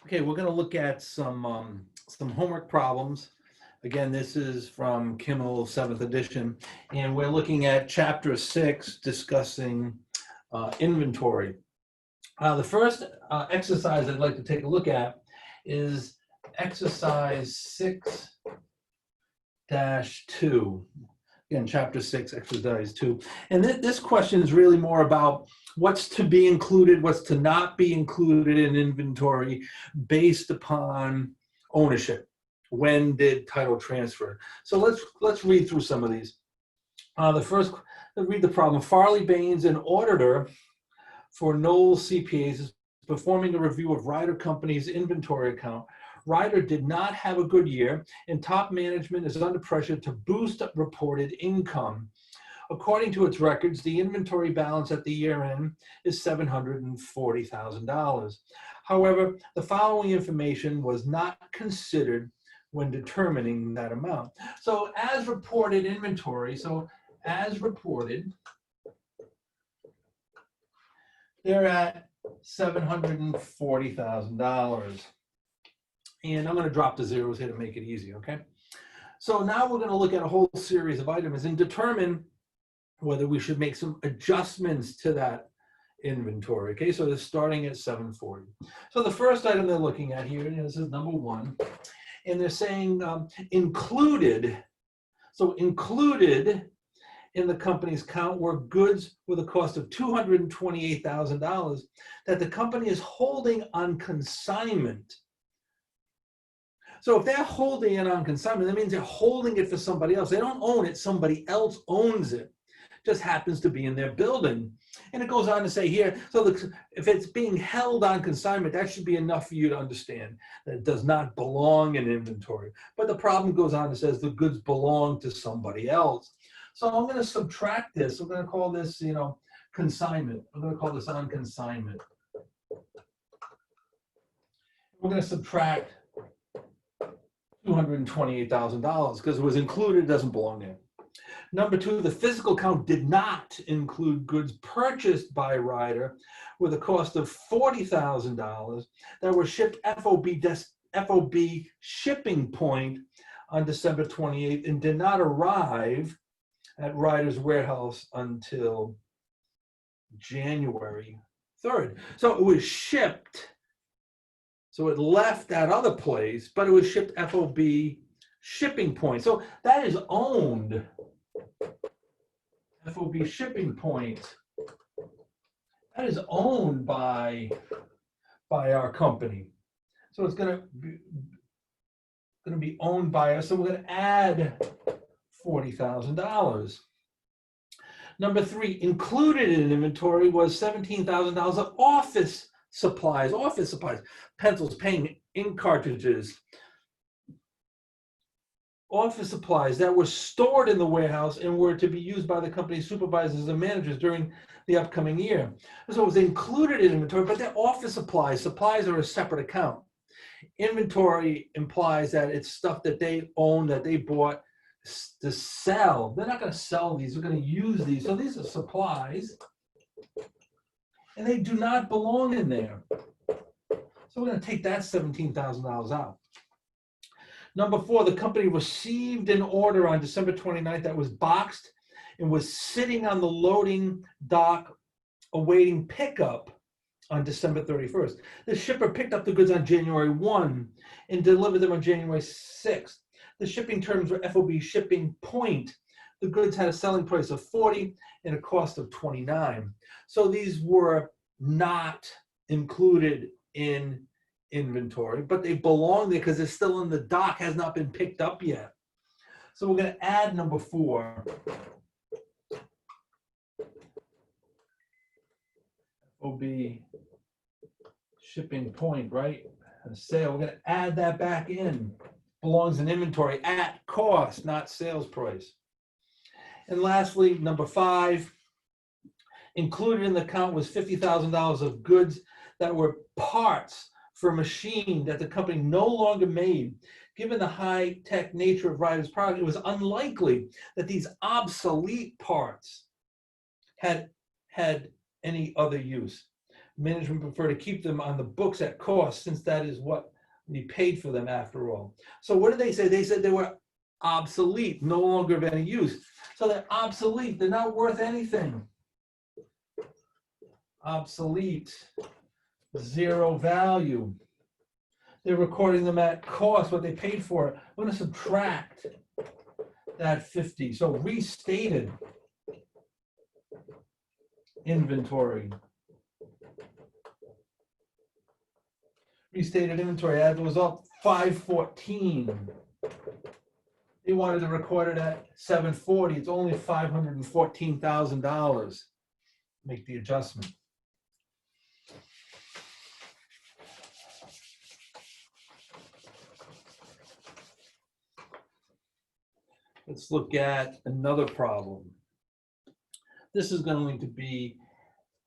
Okay, we're going to look at some homework problems. Again, this is from Kimmel 7th edition, and we're looking at chapter 6, discussing inventory. The first exercise I'd like to take a look at is exercise 6-2. Again, chapter 6, exercise 2. And this question is really more about what's to be included, what's to not be included in inventory based upon ownership. When did title transfer? So let's read through some of these. The first, let's read the problem. Farley Baines, an auditor for Knowles CPAs, is performing a review of Ryder Company's inventory account. Ryder did not have a good year, and top management is under pressure to boost reported income. According to its records, the inventory balance at the year end is $740,000. However, the following information was not considered when determining that amount. So as reported inventory, as reported, they're at $740,000. And I'm going to drop the zeros here to make it easy, okay? So now we're going to look at a whole series of items and determine whether we should make some adjustments to that inventory, okay? So they're starting at 740. So the first item they're looking at here, this is number 1, and they're saying included. So included in the company's count were goods with a cost of $228,000 that the company is holding on consignment. So if they're holding it on consignment, that means they're holding it for somebody else. They don't own it, somebody else owns it. Just happens to be in their building. And it goes on to say here, so if it's being held on consignment, that should be enough for you to understand that it does not belong in inventory. But the problem goes on and says the goods belong to somebody else. So I'm going to subtract this. I'm going to call this, consignment. I'm going to call this on consignment. We're going to subtract $228,000 because it was included, it doesn't belong there. Number 2, the physical count did not include goods purchased by Ryder with a cost of $40,000 that were shipped FOB shipping point on December 28th and did not arrive at Ryder's warehouse until January 3rd. So it was shipped. So it left that other place, but it was shipped FOB shipping point. So that is owned. FOB shipping point. That is owned by our company. So it's going to be owned by us. So we're going to add $40,000. Number 3, included in inventory was $17,000 of office supplies, pencils, pen, ink cartridges, office supplies that were stored in the warehouse and were to be used by the company's supervisors and managers during the upcoming year. So it was included in inventory, but they're office supplies. Supplies are a separate account. Inventory implies that it's stuff that they own, that they bought to sell. They're not going to sell these, they're going to use these. So these are supplies. And they do not belong in there. So we're going to take that $17,000 out. Number 4, the company received an order on December 29th that was boxed and was sitting on the loading dock awaiting pickup on December 31st. The shipper picked up the goods on January 1 and delivered them on January 6th. The shipping terms were FOB shipping point. The goods had a selling price of $40 and a cost of $29. So these were not included in inventory, but they belong there because they're still in the dock, has not been picked up yet. So we're going to add number 4. FOB shipping point, right? And sale, we're going to add that back in. Belongs in inventory at cost, not sales price. And lastly, number 5, included in the count was $50,000 of goods that were parts for a machine that the company no longer made. Given the high-tech nature of Ryder's product, it was unlikely that these obsolete parts had any other use. Management prefer to keep them on the books at cost since that is what we paid for them after all. So what did they say? They said they were obsolete, no longer of any use. So they're obsolete, they're not worth anything. Obsolete, zero value. They're recording them at cost, what they paid for it. I'm going to subtract that 50. So restated inventory. Restated inventory, add those up, 514. They wanted to record it at 740. It's only $514,000. Make the adjustment. Let's look at another problem. This is going to be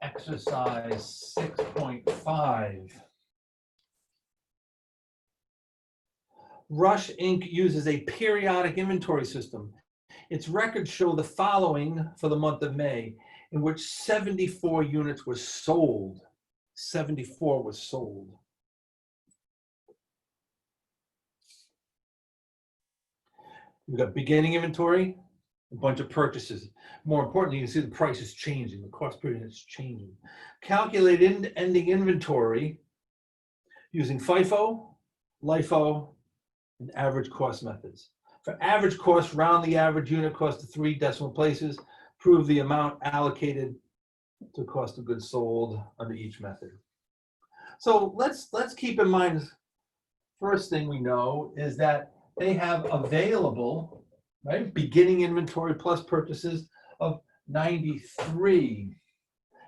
exercise 6.5. Rush Inc. uses a periodic inventory system. Its records show the following for the month of May, in which 74 units were sold. 74 was sold. We've got beginning inventory, a bunch of purchases. More importantly, you can see the price is changing, the cost per unit is changing. Calculate ending inventory using FIFO, LIFO, and average cost methods. For average cost, round the average unit cost to 3 decimal places. Prove the amount allocated to cost of goods sold under each method. So let's keep in mind, first thing we know is that they have available, right, beginning inventory plus purchases of 93.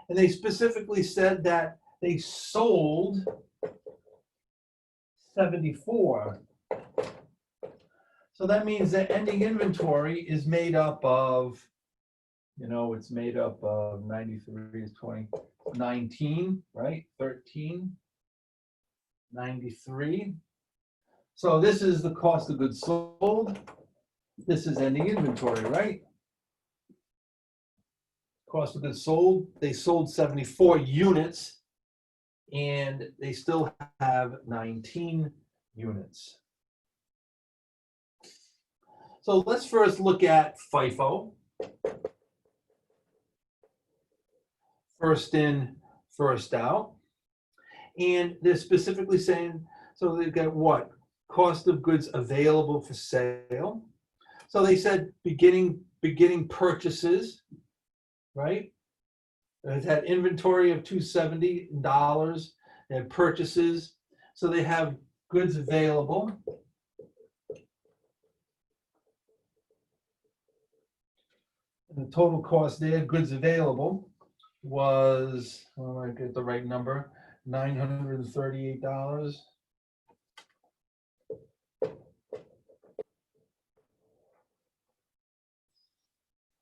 And they specifically said that they sold 74. So that means that ending inventory is made up of, it's made up of 93 is 20, 19, right? 13, 93. So this is the cost of goods sold. This is ending inventory, right? Cost of goods sold, they sold 74 units and they still have 19 units. So let's first look at FIFO. First in, first out. And they're specifically saying, so they've got what? Cost of goods available for sale. So they said beginning purchases, right? It had inventory of $270. They had purchases. So they have goods available. And the total cost there, goods available, was, I get the right number, $938.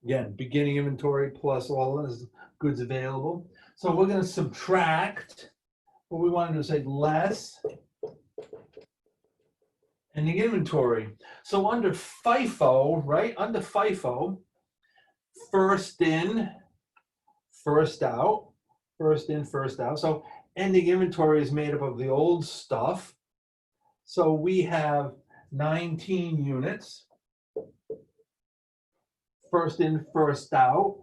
Again, beginning inventory plus all of those goods available. So we're going to subtract, what we wanted to say, less ending inventory. So under FIFO, right, under FIFO, first in, first out, first in, first out. So ending inventory is made up of the old stuff. So we have 19 units. First in, first out.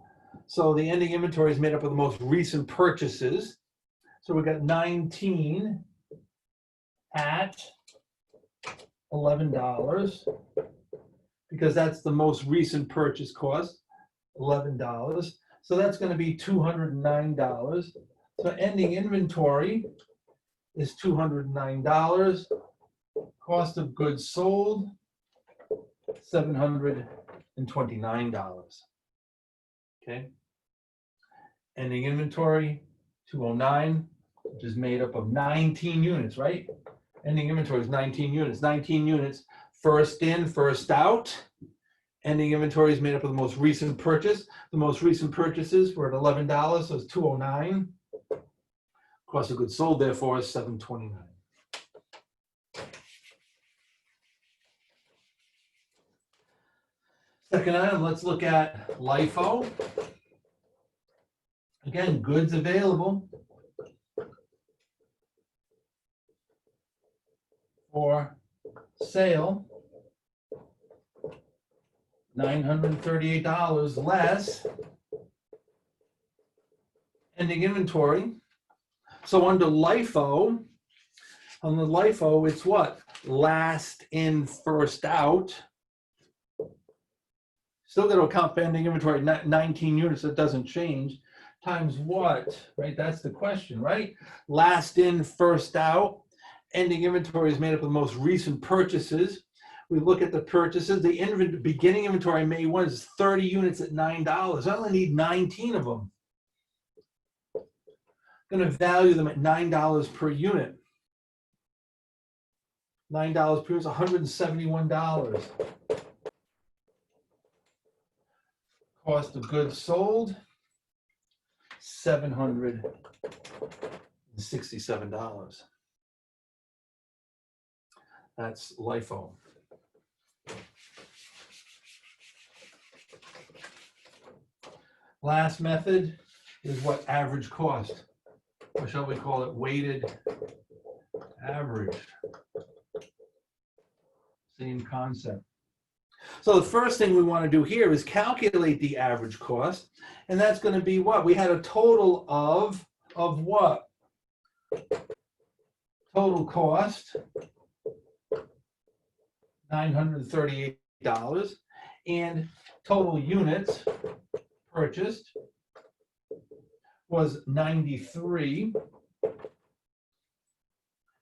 So the ending inventory is made up of the most recent purchases. So we got 19 at $11 because that's the most recent purchase cost, $11. So that's going to be $209. So ending inventory is $209. Cost of goods sold, $729. Okay. Ending inventory, 209, which is made up of 19 units, right? Ending inventory is 19 units. 19 units, first in, first out. Ending inventory is made up of the most recent purchase. The most recent purchases were at $11, so it's 209. Cost of goods sold, therefore, is $729. Second item, let's look at LIFO. Again, goods available. for sale, $938 less ending inventory. So under LIFO, it's what? Last in, first out. Still got to account for ending inventory, 19 units, that doesn't change. Times what, right? That's the question, right? Last in, first out. Ending inventory is made up of the most recent purchases. We look at the purchases. The beginning inventory May 1 is 30 units at $9. I only need 19 of them. I'm going to value them at $9 per unit. $9 per unit is $171. Cost of goods sold, $767. That's LIFO. Last method is what? Average cost. Or shall we call it weighted average? Same concept. So the first thing we want to do here is calculate the average cost. And that's going to be what? We had a total of what? Total cost, $938. And total units purchased was 93.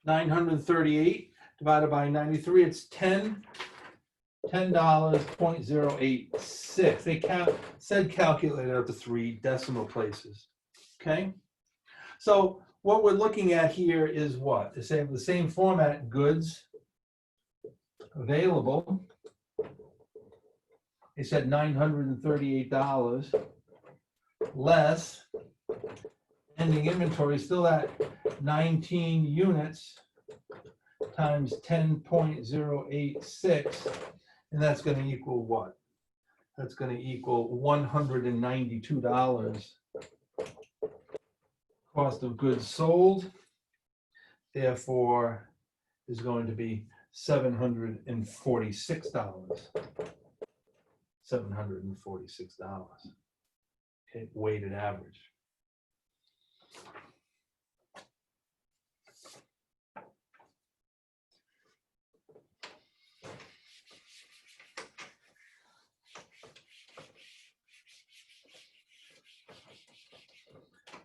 938 divided by 93, it's $10.086. They said calculate out to 3 decimal places. Okay, so what we're looking at here is what? The same format: goods available. They said $938 less ending inventory, still at 19 units times 10.086, and that's going to equal what? That's going to equal $192. Cost of goods sold, therefore, is going to be $746. $746. Okay, weighted average.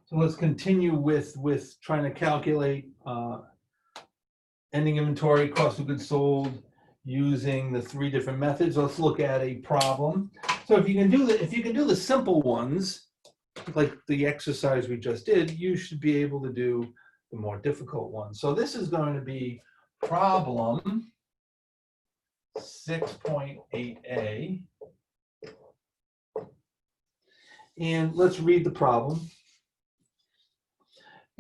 So let's continue with trying to calculate ending inventory, cost of goods sold, using the 3 different methods. Let's look at a problem. So if you can do the simple ones, like the exercise we just did, you should be able to do the more difficult ones. So this is going to be problem 6.8a. And let's read the problem.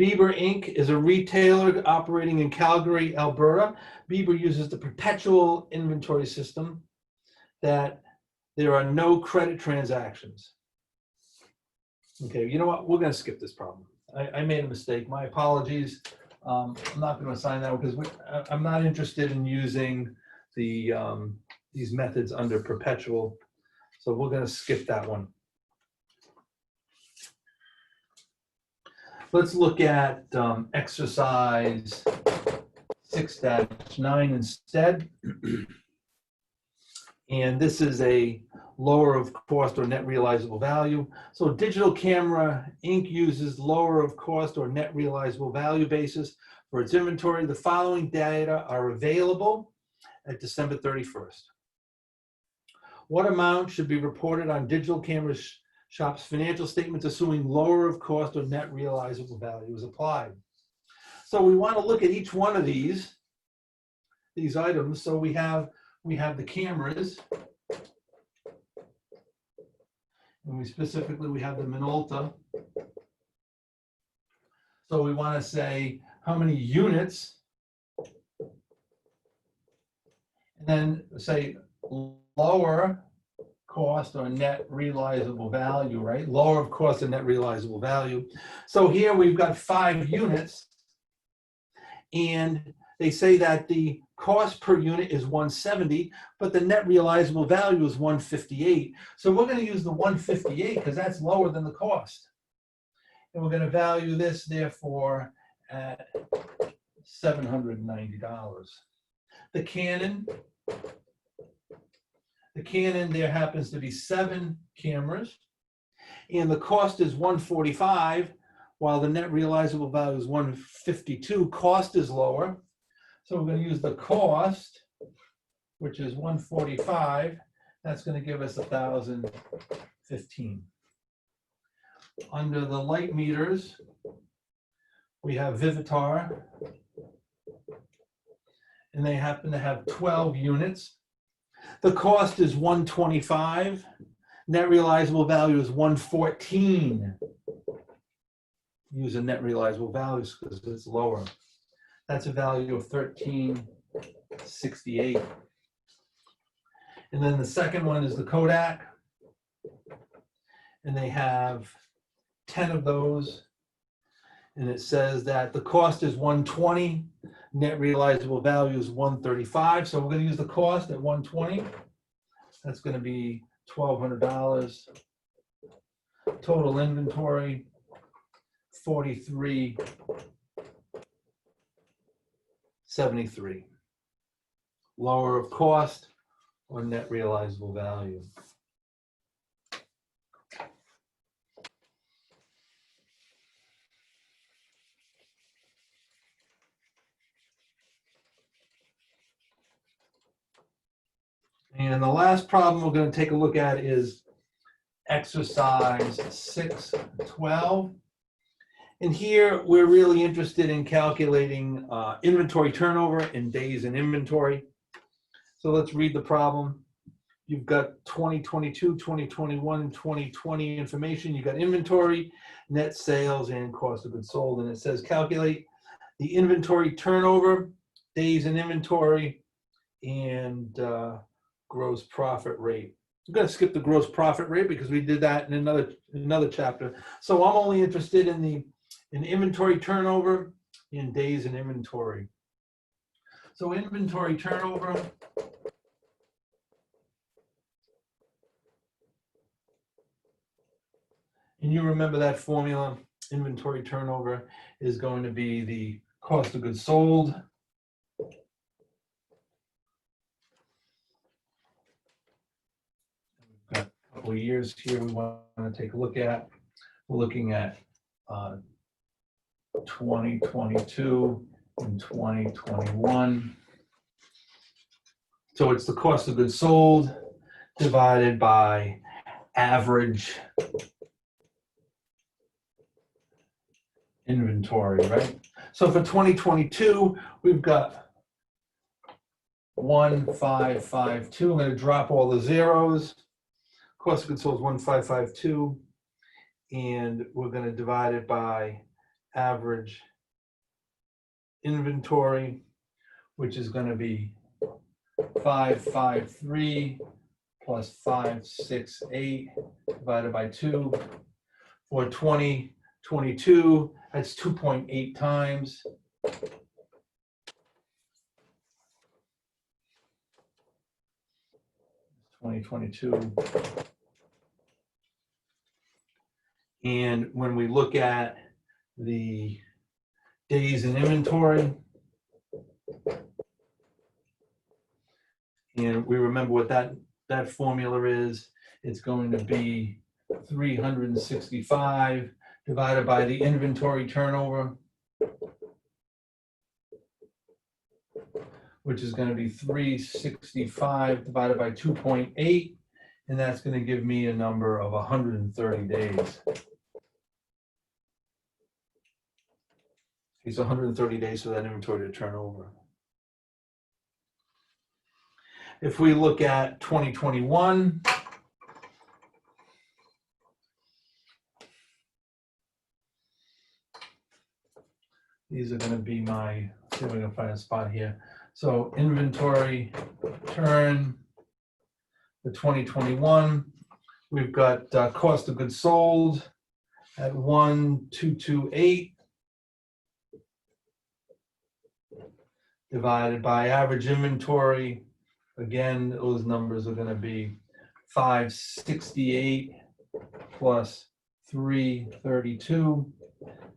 Bieber Inc. is a retailer operating in Calgary, Alberta. Bieber uses the perpetual inventory system that there are no credit transactions. Okay, you know what? We're going to skip this problem. I made a mistake. My apologies. I'm not going to assign that because I'm not interested in using these methods under perpetual. So we're going to skip that one. Let's look at exercise 6-9 instead. And this is a lower of cost or net realizable value. So Digital Camera Inc. uses lower of cost or net realizable value basis for its inventory. The following data are available at December 31st. What amount should be reported on Digital Camera Shop's financial statements assuming lower of cost or net realizable value is applied? So we want to look at each one of these items. So we have the cameras, and we have the Minolta. So we want to say how many units, and then say lower cost or net realizable value, right? Lower of cost and net realizable value. So here we've got 5 units, and they say that the cost per unit is 170, but the net realizable value is 158. So we're going to use the 158 because that's lower than the cost. And we're going to value this, therefore, at $790. The Canon, there happens to be 7 cameras, and the cost is 145, while the net realizable value is 152. Cost is lower. So we're going to use the cost, which is 145. That's going to give us 1,015. Under the light meters, we have Vivitar, and they happen to have 12 units. The cost is 125. Net realizable value is 114. Use a net realizable values because it's lower. That's a value of 1368. And then the second one is the Kodak, and they have 10 of those, and it says that the cost is 120, net realizable value is 135. So we're going to use the cost at 120. That's going to be $1,200. Total inventory 4373. Lower of cost or net realizable value. And the last problem we're going to take a look at is exercise 612. And here we're really interested in calculating inventory turnover in days in inventory. So let's read the problem. You've got 2022, 2021, 2020 information. You've got inventory, net sales, and cost of goods sold. And it says calculate the inventory turnover, days in inventory, and gross profit rate. I'm going to skip the gross profit rate because we did that in another chapter. So I'm only interested in inventory turnover in days in inventory. So inventory turnover, and you remember that formula. Inventory turnover is going to be the cost of goods sold couple of years here we want to take a look at. We're looking at 2022 and 2021. So it's the cost of goods sold divided by average inventory, right? So for 2022, we've got 1552. I'm going to drop all the zeros. Cost of goods sold is 1552, and we're going to divide it by average inventory, which is going to be 553 plus 568 divided by 2. For 2022, that's 2.8 times. 2022. And when we look at the days in inventory, and we remember what that formula is, it's going to be 365 divided by the inventory turnover, which is going to be 365 divided by 2.8, and that's going to give me a number of 130 days. It's 130 days for that inventory to turn over. If we look at 2021, these are going to be my, let's see if we can find a spot here. So inventory turn for 2021, we've got cost of goods sold at 1228 divided by average inventory. Again, those numbers are going to be 568 plus 332.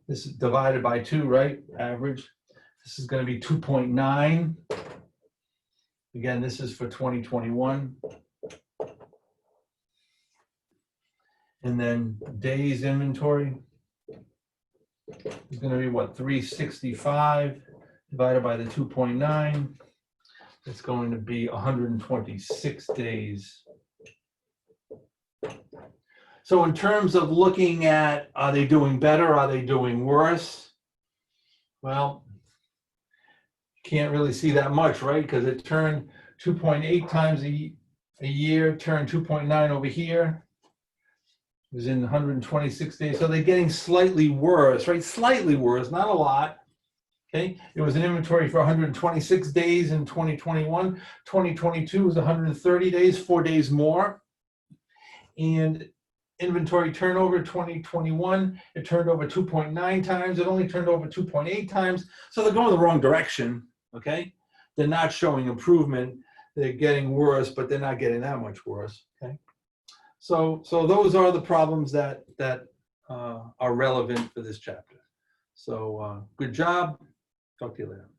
This is divided by 2, right? Average. This is going to be 2.9. Again, this is for 2021. And then days inventory is going to be what? 365 divided by the 2.9. It's going to be 126 days. So in terms of looking at, are they doing better? Are they doing worse? Well, can't really see that much, right? Because it turned 2.8 times a year, turned 2.9 over here. It was in 126 days. So they're getting slightly worse, right? Slightly worse, not a lot. Okay. It was an inventory for 126 days in 2021. 2022 was 130 days, 4 days more. And inventory turnover 2021, it turned over 2.9 times. It only turned over 2.8 times. So they're going the wrong direction. Okay. They're not showing improvement. They're getting worse, but they're not getting that much worse. Okay. So those are the problems that are relevant for this chapter. So good job. Talk to you later.